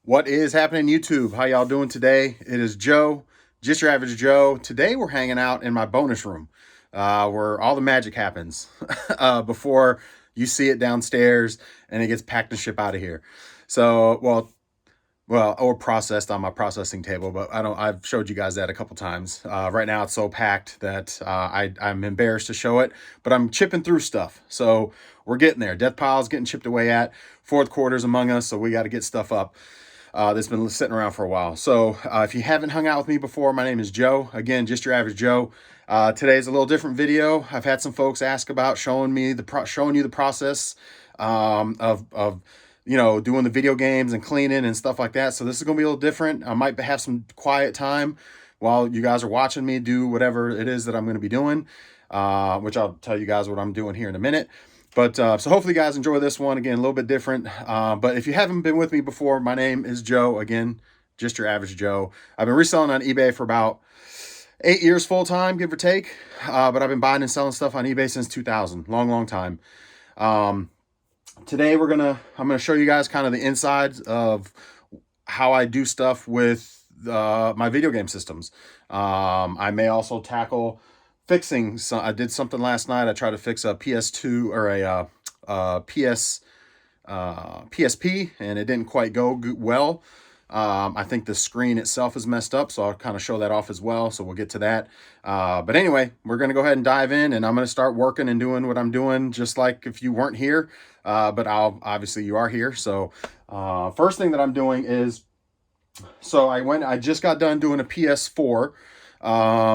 What is happening, YouTube? How y'all doing today? It is Joe, just your average Joe. Today we're hanging out in my bonus room, where all the magic happens before you see it downstairs and it gets packed and shipped out of here. So, or processed on my processing table, but I don't. I've showed you guys that a couple times. Right now it's so packed that I'm embarrassed to show it, but I'm chipping through stuff. So we're getting there. Death pile's getting chipped away at. Fourth quarter's among us, so we got to get stuff up that's been sitting around for a while. So if you haven't hung out with me before, my name is Joe. Again, just your average Joe. Today's a little different video. I've had some folks ask about showing you the process of doing the video games and cleaning and stuff like that. So this is gonna be a little different. I might have some quiet time while you guys are watching me do whatever it is that I'm going to be doing, which I'll tell you guys what I'm doing here in a minute. But so hopefully you guys enjoy this one. Again, a little bit different. But if you haven't been with me before, my name is Joe. Again, just your average Joe. I've been reselling on eBay for about 8 years full time, give or take. But I've been buying and selling stuff on eBay since 2000. Long time. Today I'm gonna show you guys kind of the insides of how I do stuff with my video game systems. I may also tackle fixing. So I did something last night. I tried to fix a PS2 or a PSP, and it didn't quite go well. I think the screen itself is messed up, so I'll kind of show that off as well. So we'll get to that. But anyway, we're going to go ahead and dive in, and I'm going to start working and doing what I'm doing, just like if you weren't here. But obviously you are here. So first thing that I'm doing is, I just got done doing a PS4.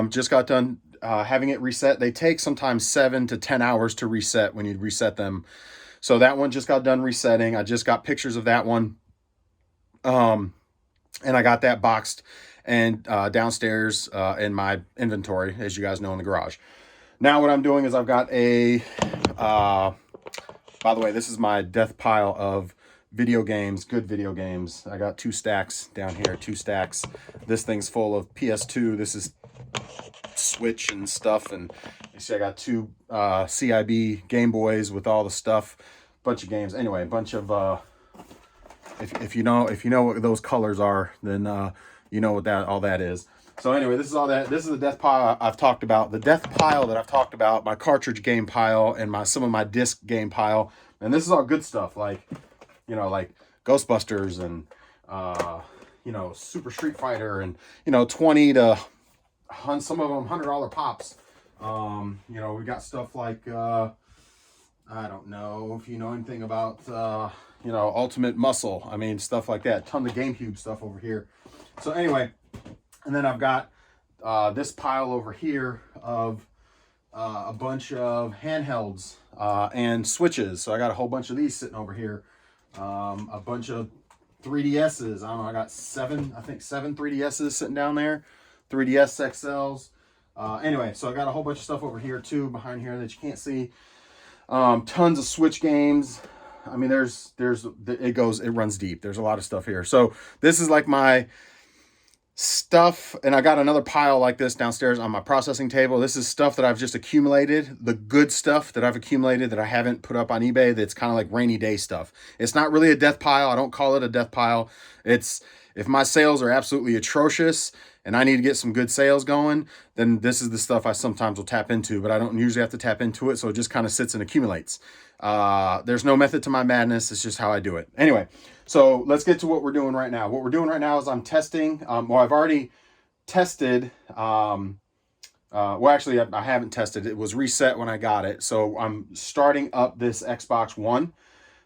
Just got done having it reset. They take sometimes 7 to 10 hours to reset when you reset them. So that one just got done resetting. I just got pictures of that one. And I got that boxed and downstairs in my inventory, as you guys know, in the garage. Now what I'm doing is I've got by the way, this is my death pile of video games, good video games. I got 2 stacks down here, 2 stacks. This thing's full of PS2. This is Switch and stuff. And you see I got 2 CIB Game Boys with all the stuff, bunch of games. Anyway, a bunch of... If you know what those colors are, then you know what all that is. So anyway, this is all that. This is the death pile I've talked about. The death pile that I've talked about, my cartridge game pile and some of my disc game pile. And this is all good stuff, like Ghostbusters and Super Street Fighter and 20 to some of them $100 pops. We got stuff like I don't know if you know anything about Ultimate Muscle. I mean, stuff like that. Ton of GameCube stuff over here. So anyway, and then I've got this pile over here of a bunch of handhelds and Switches. So I got a whole bunch of these sitting over here. A bunch of 3DSs. I don't know. I got 7 3DSs sitting down there. 3DS XLs. Anyway, so I got a whole bunch of stuff over here too, behind here that you can't see. Tons of Switch games. I mean, it runs deep. There's a lot of stuff here. So this is like my stuff. And I got another pile like this downstairs on my processing table. This is stuff that I've just accumulated, the good stuff that I've accumulated that I haven't put up on eBay. That's kind of like rainy day stuff. It's not really a death pile. I don't call it a death pile. It's, if my sales are absolutely atrocious and I need to get some good sales going, then this is the stuff I sometimes will tap into, but I don't usually have to tap into it. So it just kind of sits and accumulates. There's no method to my madness. It's just how I do it. Anyway, so let's get to what we're doing right now. What we're doing right now is I'm testing. I've already tested. Actually, I haven't tested. It was reset when I got it. So I'm starting up this Xbox One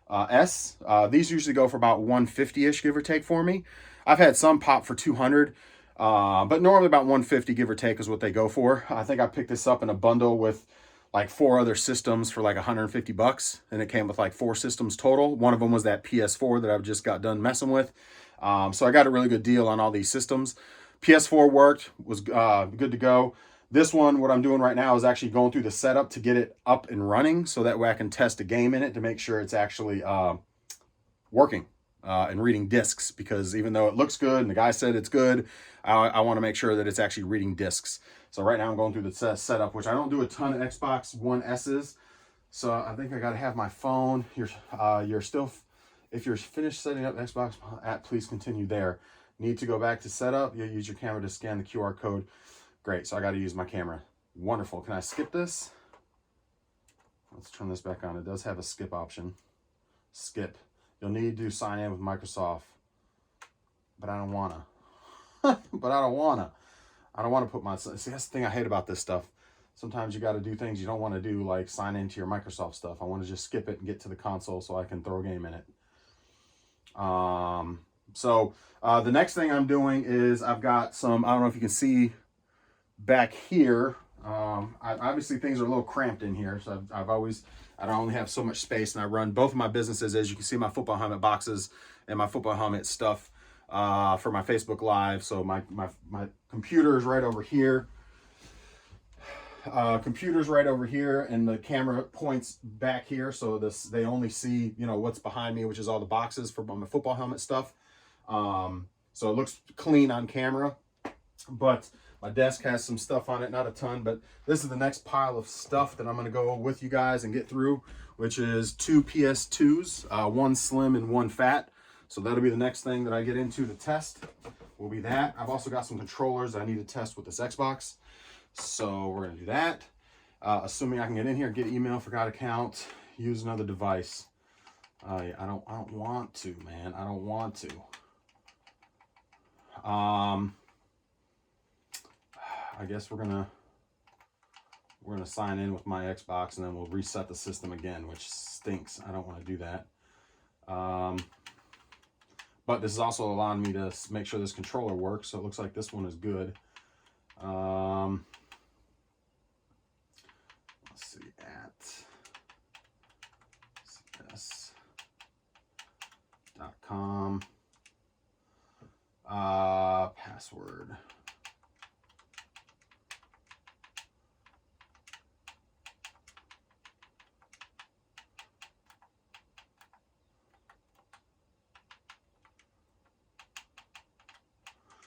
S. These usually go for about 150-ish, give or take for me. I've had some pop for 200. But normally about 150, give or take, is what they go for. I think I picked this up in a bundle with like 4 other systems for like $150, and it came with like 4 systems total. One of them was that PS4 that I've just got done messing with. So I got a really good deal on all these systems. PS4 worked, was good to go. This one, what I'm doing right now is actually going through the setup to get it up and running, so that way I can test a game in it to make sure it's actually working. And reading discs, because even though it looks good and the guy said it's good, I want to make sure that it's actually reading discs. So right now I'm going through the setup, which I don't do a ton of Xbox One S's. So I think I got to have my phone. You're still If you're finished setting up Xbox app, please continue there. Need to go back to setup? You use your camera to scan the QR code. Great, so I got to use my camera. Wonderful. Can I skip this? Let's turn this back on. It does have a skip option. Skip. You'll need to sign in with Microsoft. But I don't want to. But I don't want to. I don't want to put my... See, that's the thing I hate about this stuff. Sometimes you got to do things you don't want to do, like sign into your Microsoft stuff. I want to just skip it and get to the console so I can throw a game in it. The next thing I'm doing is I've got some... I don't know if you can see back here. Obviously, things are a little cramped in here. So I don't only have so much space, and I run both of my businesses. As you can see, my football helmet boxes and my football helmet stuff for my Facebook Live. So my computer is right over here. Computer's right over here, and the camera points back here, so they only see, you know, what's behind me, which is all the boxes for my football helmet stuff. So it looks clean on camera, but my desk has some stuff on it, not a ton, but this is the next pile of stuff that I'm going to go with you guys and get through, which is 2 PS2s, one slim and one fat. So that'll be the next thing that I get into to test, will be that. I've also got some controllers that I need to test with this Xbox. So we're gonna do that. Assuming I can get in here, get email, forgot account, use another device. I don't want to, man. I don't want to. I guess we're gonna sign in with my Xbox, and then we'll reset the system again, which stinks. I don't want to do that. But this is also allowing me to make sure this controller works. So it looks like this one is good. Let's see, at cs.com, password.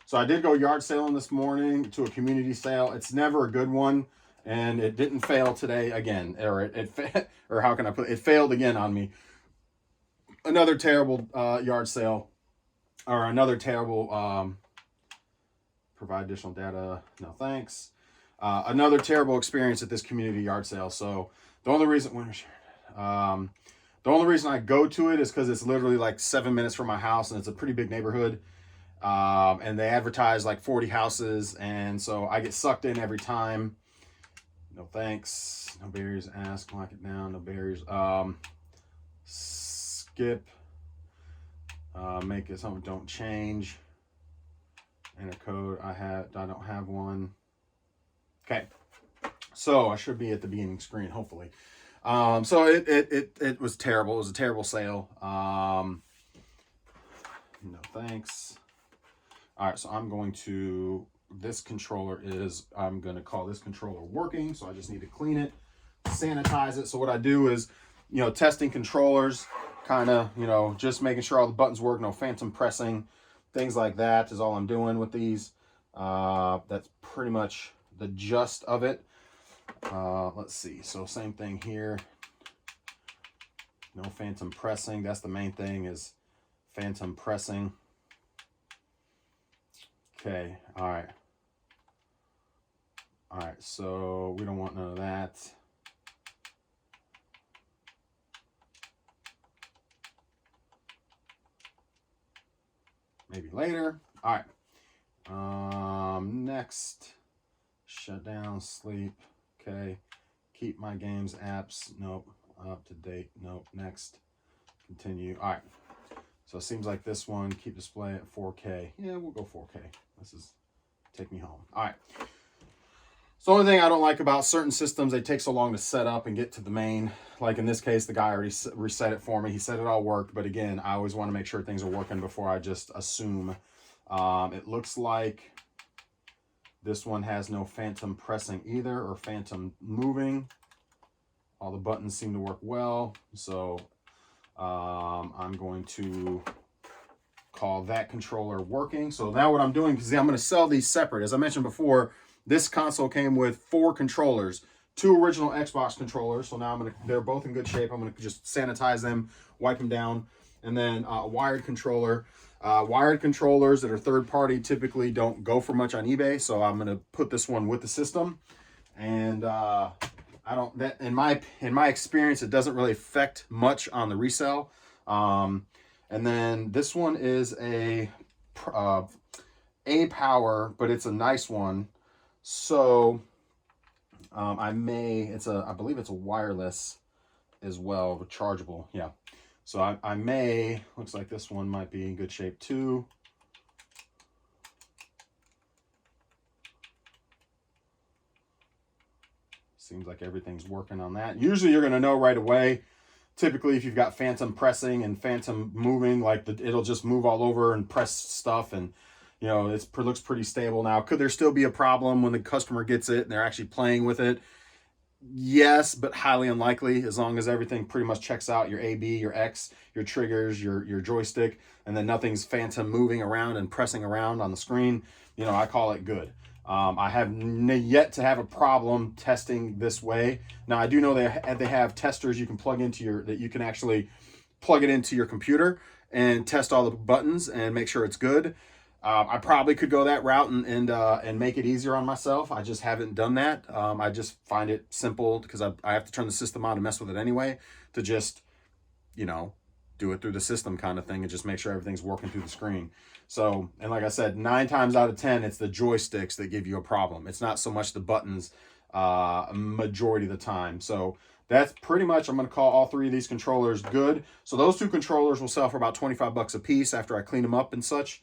So I did go yard sailing this morning to a community sale. It's never a good one, and it didn't fail today again. Or how can I put it? It failed again on me. Another terrible yard sale, or another terrible provide additional data. No thanks. Another terrible experience at this community yard sale. So the only reason I go to it is because it's literally like 7 minutes from my house, and it's a pretty big neighborhood. And they advertise like 40 houses, and so I get sucked in every time. No thanks. No barriers. Ask. Lock it down. No barriers. Skip. Make it something. Don't change. Enter code. I don't have one. Okay. So I should be at the beginning screen, hopefully. So it was terrible. It was a terrible sale. No thanks. All right, so I'm going to call this controller working. So I just need to clean it, sanitize it. So what I do is, you know, testing controllers, kind of, you know, just making sure all the buttons work, no phantom pressing, things like that is all I'm doing with these. That's pretty much the gist of it. Let's see. So same thing here. No phantom pressing. That's the main thing, is phantom pressing. Okay, all right, so we don't want none of that. Maybe later. All right, next, shut down, sleep, okay, keep my games, apps, nope, up to date, nope, next, continue, all right. So it seems like this one, keep display at 4K. Yeah, we'll go 4K. This is take me home. All right. So the only thing I don't like about certain systems, they take so long to set up and get to the main. Like in this case, the guy already reset it for me. He said it all worked. But again, I always want to make sure things are working before I just assume. It looks like this one has no phantom pressing either, or phantom moving. All the buttons seem to work well. So I'm going to call that controller working. So now what I'm doing, because I'm going to sell these separate. As I mentioned before, this console came with 4 controllers, 2 original Xbox controllers. So now they're both in good shape. I'm going to just sanitize them, wipe them down. and then a wired controller. Wired controllers that are third party typically don't go for much on eBay, so I'm gonna put this one with the system. And I don't, that in my experience, it doesn't really affect much on the resale. And then this one is a power, but it's a nice one. So I believe it's a wireless as well, rechargeable. Yeah. So I may, looks like this one might be in good shape too. Seems like everything's working on that. Usually you're going to know right away. Typically, if you've got phantom pressing and phantom moving, like it'll just move all over and press stuff, and you know, it looks pretty stable now. Could there still be a problem when the customer gets it and they're actually playing with it? Yes, but highly unlikely, as long as everything pretty much checks out, your A, B, your X, your triggers, your joystick, and then nothing's phantom moving around and pressing around on the screen. You know, I call it good. I have yet to have a problem testing this way. Now, I do know they have testers you can plug into that you can actually plug it into your computer and test all the buttons and make sure it's good. I probably could go that route and make it easier on myself. I just haven't done that. I just find it simple because I have to turn the system on to mess with it anyway, to just, you know, do it through the system kind of thing and just make sure everything's working through the screen. So, and like I said, 9 times out of 10, it's the joysticks that give you a problem. It's not so much the buttons majority of the time. So that's pretty much, I'm going to call all 3 of these controllers good. So those 2 controllers will sell for about 25 bucks a piece after I clean them up and such.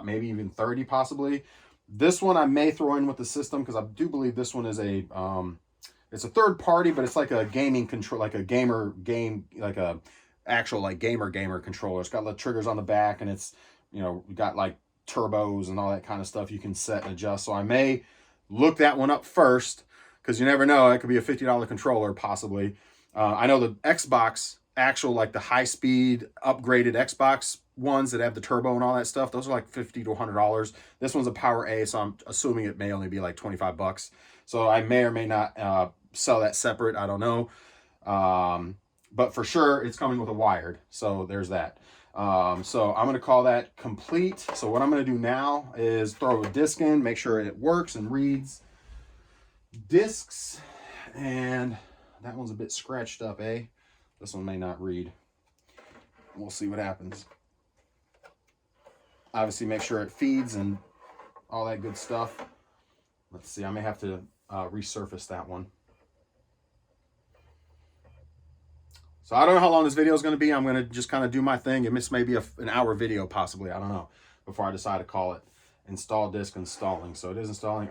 Maybe even 30 possibly. This one I may throw in with the system because I do believe this one is it's a third party, but it's like a gaming control, like a like a actual like gamer controller. It's got the triggers on the back, and it's, you know, you got like turbos and all that kind of stuff you can set and adjust. So I may look that one up first, because you never know, it could be a $50 controller possibly. I know the Xbox actual, like the high speed upgraded Xbox ones that have the turbo and all that stuff, those are like $50 to $100. This one's a Power A, so I'm assuming it may only be like 25 bucks. So I may or may not sell that separate. I don't know. But for sure, it's coming with a wired. So there's that. So I'm going to call that complete. So what I'm going to do now is throw a disc in, make sure it works and reads discs. And that one's a bit scratched up, eh? This one may not read. We'll see what happens. Obviously, make sure it feeds and all that good stuff. Let's see, I may have to resurface that one. So I don't know how long this video is going to be. I'm going to just kind of do my thing. This may be an hour video possibly. I don't know, before I decide to call it install disk installing. So it is installing.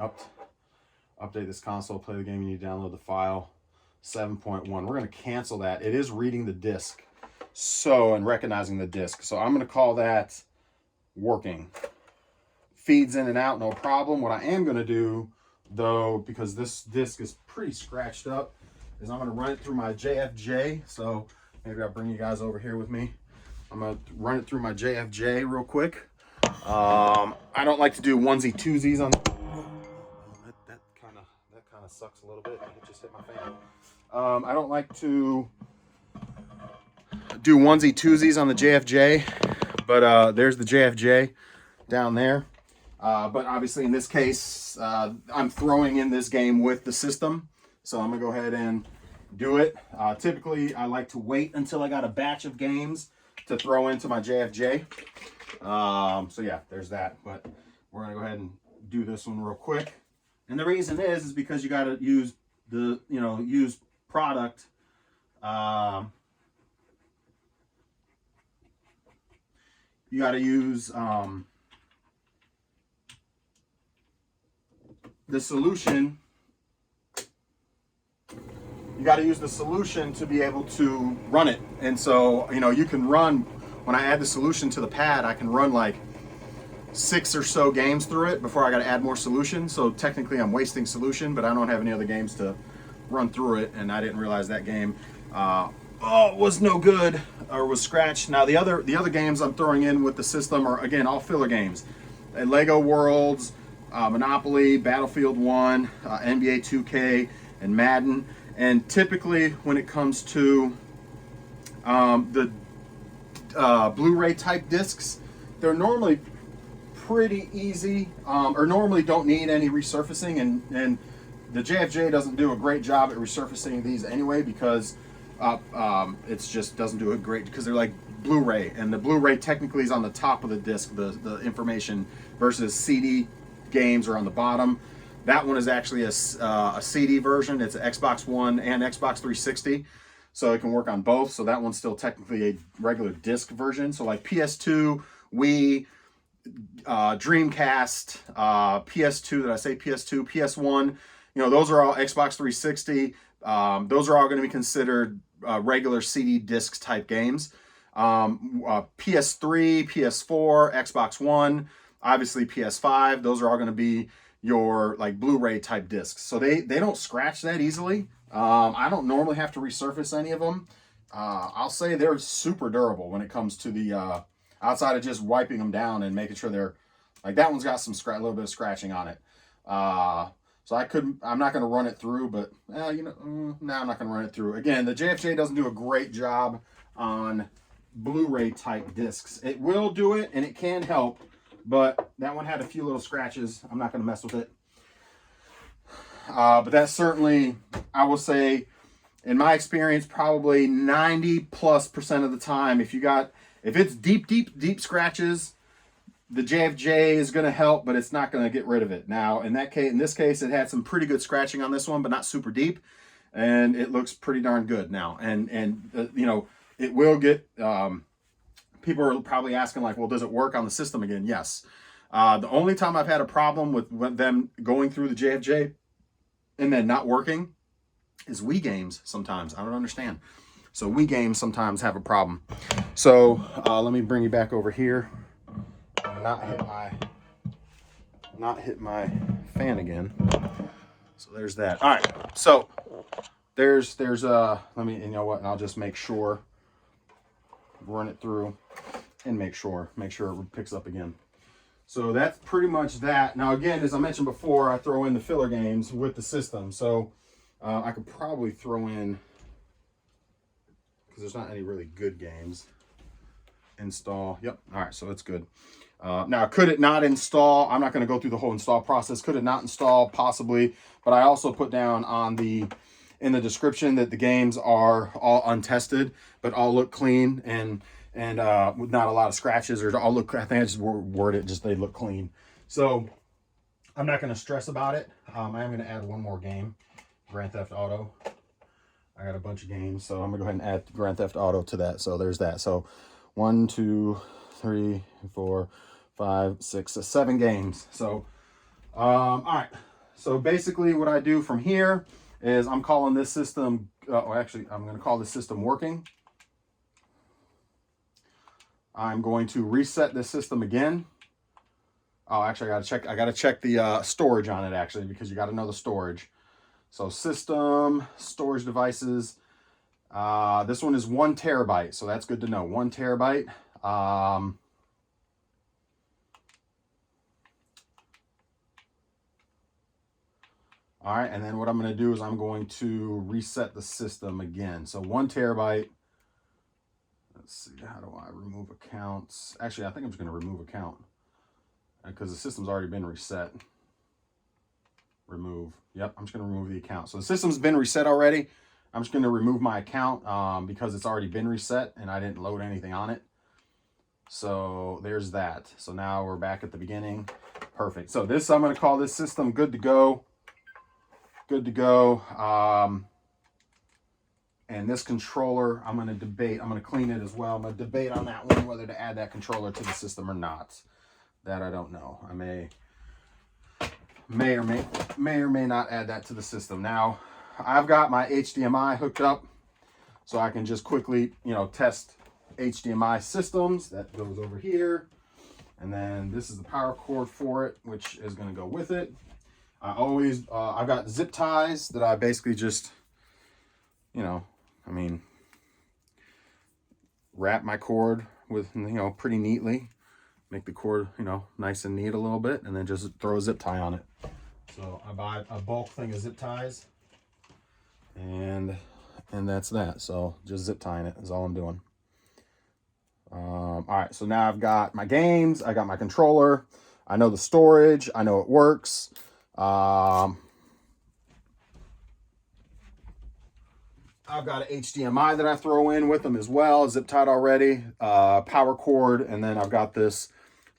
Update this console, play the game. You need to download the file. 7.1. We're going to cancel that. It is reading the disk, so, and recognizing the disk. So I'm going to call that working. Feeds in and out, no problem. What I am going to do, though, because this disk is pretty scratched up, is I'm going to run it through my JFJ. So maybe I'll bring you guys over here with me. I'm going to run it through my JFJ real quick. I don't like to do onesie twosies on that kind of sucks a little bit. It just hit my fan. I don't like to do onesie twosies on the JFJ, but there's the JFJ down there. But obviously in this case, I'm throwing in this game with the system. So I'm gonna go ahead and do it. Typically, I like to wait until I got a batch of games to throw into my JFJ. So yeah, there's that. But we're gonna go ahead and do this one real quick. And the reason is because you gotta use the, use product. You gotta use the solution. You got to use the solution to be able to run it. And so, you can run, when I add the solution to the pad, I can run like 6 or so games through it before I got to add more solution. So technically I'm wasting solution, but I don't have any other games to run through it. And I didn't realize that game was no good or was scratched. Now the other games I'm throwing in with the system are, again, all filler games. Lego Worlds, Monopoly, Battlefield 1, NBA 2K, and Madden. And typically when it comes to the Blu-ray type discs, they're normally pretty easy, or normally don't need any resurfacing, and the JFJ doesn't do a great job at resurfacing these anyway, because it's just doesn't do a great, because they're like Blu-ray, and the Blu-ray technically is on the top of the disc, the information, versus CD games are on the bottom. That one is actually a CD version. It's an Xbox One and Xbox 360, so it can work on both. So that one's still technically a regular disc version. So like PS2, Wii, Dreamcast, PS2, did I say PS2? PS1, you know, those are all Xbox 360. Those are all going to be considered regular CD disc type games. PS3, PS4, Xbox One, obviously PS5, those are all going to be your like Blu-ray type discs. So they don't scratch that easily. I don't normally have to resurface any of them. I'll say they're super durable when it comes to the outside of just wiping them down and making sure they're like, that one's got some a little bit of scratching on it. So I'm not going to run it through, but you know, no, I'm not going to run it through. Again, the JFJ doesn't do a great job on Blu-ray type discs. It will do it and it can help, but that one had a few little scratches. I'm not going to mess with it. But that's certainly, I will say, in my experience, probably 90+% of the time, if it's deep scratches, the JFJ is going to help, but it's not going to get rid of it. Now, in this case, it had some pretty good scratching on this one, but not super deep, and it looks pretty darn good now. And you know, it will get. People are probably asking like, well, does it work on the system again? Yes. The only time I've had a problem with them going through the JFJ and then not working is Wii games. Sometimes I don't understand. So Wii games sometimes have a problem. So let me bring you back over here. Not hit my fan again. So there's that. All right. So there's let me, you know what? I'll just make sure, run it through and make sure it picks up again. So that's pretty much that. Now again, as I mentioned before, I throw in the filler games with the system. So I could probably throw in, because there's not any really good games. Install. Yep. All right. So it's good. Now, could it not install? I'm not going to go through the whole install process. Could it not install? Possibly. But I also put down in the description that the games are all untested, but all look clean and with not a lot of scratches, or all look, I think I just worded it, just they look clean. So I'm not going to stress about it. I am going to add one more game, Grand Theft Auto. I got a bunch of games, so I'm going to go ahead and add Grand Theft Auto to that. So there's that. So 1, 2, 3, 4, 5, 6, 7 games. So, all right. So basically what I do from here is I'm calling this system, actually, I'm going to call this system working. I'm going to reset this system again. Oh, actually, I got to check the storage on it, actually, because you got to know the storage. So system, storage devices. This one is 1 terabyte, so that's good to know. 1 terabyte. All right, and then what I'm going to do is I'm going to reset the system again. So 1 terabyte. Let's see, how do I remove accounts? Actually, I think I'm just going to remove account because the system's already been reset. Remove. Yep, I'm just going to remove the account. So the system's been reset already. I'm just going to remove my account because it's already been reset and I didn't load anything on it. So there's that. So now we're back at the beginning. Perfect. So this, I'm going to call this system good to go. Good to go. And this controller, I'm going to debate. I'm going to clean it as well. I'm going to debate on that one, whether to add that controller to the system or not. That I don't know. I may or may not add that to the system. Now, I've got my HDMI hooked up, so I can just quickly, you know, test HDMI systems. That goes over here. And then this is the power cord for it, which is going to go with it. I've got zip ties that I basically just, you know, I mean, wrap my cord with, you know, pretty neatly. Make the cord, you know, nice and neat a little bit, and then just throw a zip tie on it. So I buy a bulk thing of zip ties, and that's that. So just zip tying it is all I'm doing. All right, so now I've got my games, I got my controller, I know the storage, I know it works. I've got an HDMI that I throw in with them as well, zip tied already, power cord, and then I've got this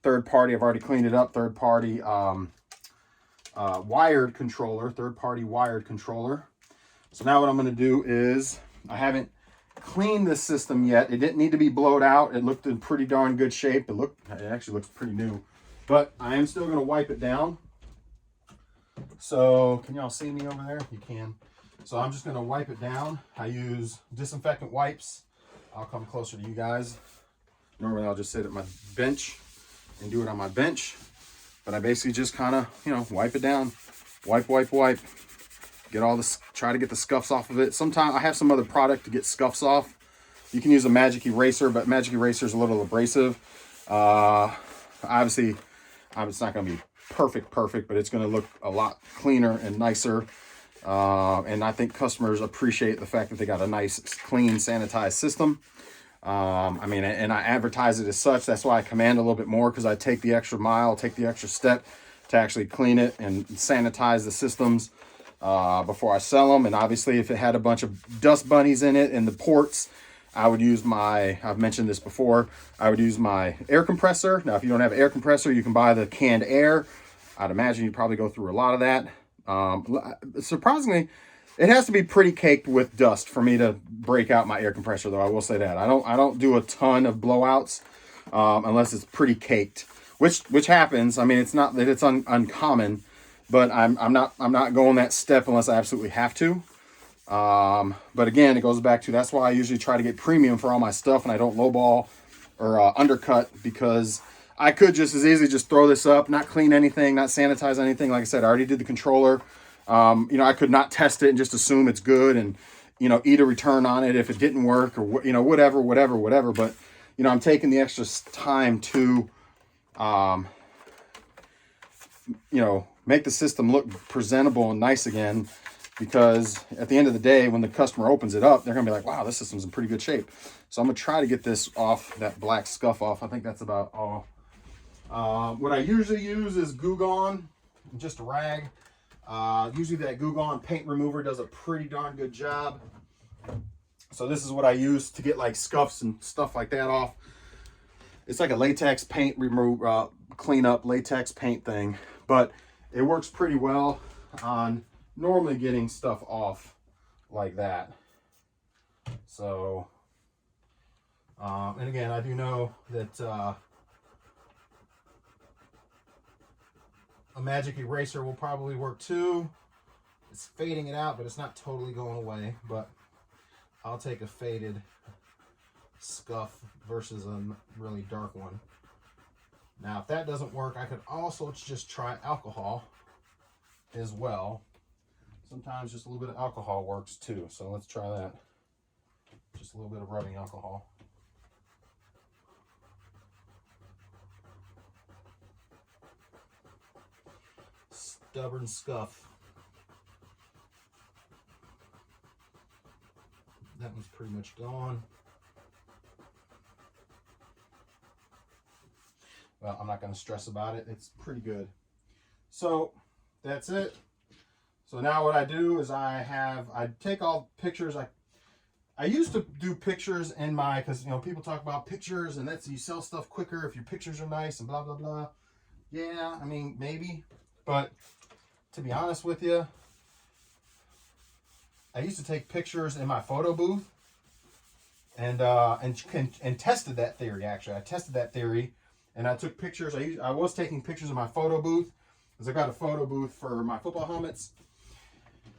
third party, I've already cleaned it up, third party wired controller, third party wired controller. So now what I'm going to do is, I haven't cleaned this system yet. It didn't need to be blowed out. It looked in pretty darn good shape. It actually looks pretty new, but I am still going to wipe it down. So can y'all see me over there? You can. So I'm just going to wipe it down. I use disinfectant wipes. I'll come closer to you guys. Normally I'll just sit at my bench and do it on my bench, but I basically just kind of, you know, wipe it down. Wipe, wipe, wipe. Get all this, try to get the scuffs off of it. Sometimes I have some other product to get scuffs off. You can use a magic eraser, but magic eraser is a little abrasive. Obviously, it's not going to be perfect, but it's going to look a lot cleaner and nicer. And I think customers appreciate the fact that they got a nice, clean, sanitized system. I mean, and I advertise it as such. That's why I command a little bit more, because I take the extra mile, take the extra step to actually clean it and sanitize the systems before I sell them. And obviously, if it had a bunch of dust bunnies in it and the ports, I would use I've mentioned this before, I would use my air compressor. Now, if you don't have an air compressor, you can buy the canned air. I'd imagine you'd probably go through a lot of that. Surprisingly, it has to be pretty caked with dust for me to break out my air compressor, though. I will say that I don't do a ton of blowouts unless it's pretty caked, which happens. I mean, it's not that it's uncommon, but I'm not going that step unless I absolutely have to. But again, it goes back to, that's why I usually try to get premium for all my stuff, and I don't lowball or undercut, because I could just as easily just throw this up, not clean anything, not sanitize anything. Like I said, I already did the controller. You know, I could not test it and just assume it's good and, you know, eat a return on it if it didn't work, or, you know, whatever. But, you know, I'm taking the extra time to, you know, make the system look presentable and nice again, because at the end of the day, when the customer opens it up, they're going to be like, wow, this system's in pretty good shape. So I'm going to try to get this off, that black scuff off. I think that's about all. What I usually use is Goo Gone, just a rag. Usually that Goo Gone paint remover does a pretty darn good job. So this is what I use to get like scuffs and stuff like that off. It's like a latex paint clean up latex paint thing, but it works pretty well on normally getting stuff off like that. So, and again, I do know that a magic eraser will probably work too. It's fading it out, but it's not totally going away. But I'll take a faded scuff versus a really dark one. Now, if that doesn't work, I could also just try alcohol as well. Sometimes just a little bit of alcohol works too. So let's try that. Just a little bit of rubbing alcohol. Stubborn scuff. That one's pretty much gone. Well, I'm not going to stress about it. It's pretty good. So that's it. So now what I do is I take all pictures. I used to do pictures in my, because, you know, people talk about pictures and that's, you sell stuff quicker if your pictures are nice and blah, blah, blah. Yeah, I mean, maybe. But to be honest with you, I used to take pictures in my photo booth and tested that theory. Actually, I tested that theory, and I took pictures. I was taking pictures in my photo booth, because I got a photo booth for my football helmets.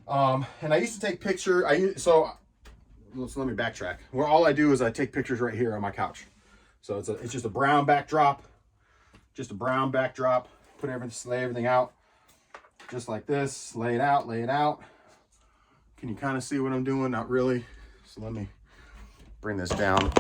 And I used to take so let me backtrack. Where all I do is I take pictures right here on my couch. So it's just a brown backdrop, lay everything out just like this, lay it out. Can you kind of see what I'm doing? Not really. So let me bring this down.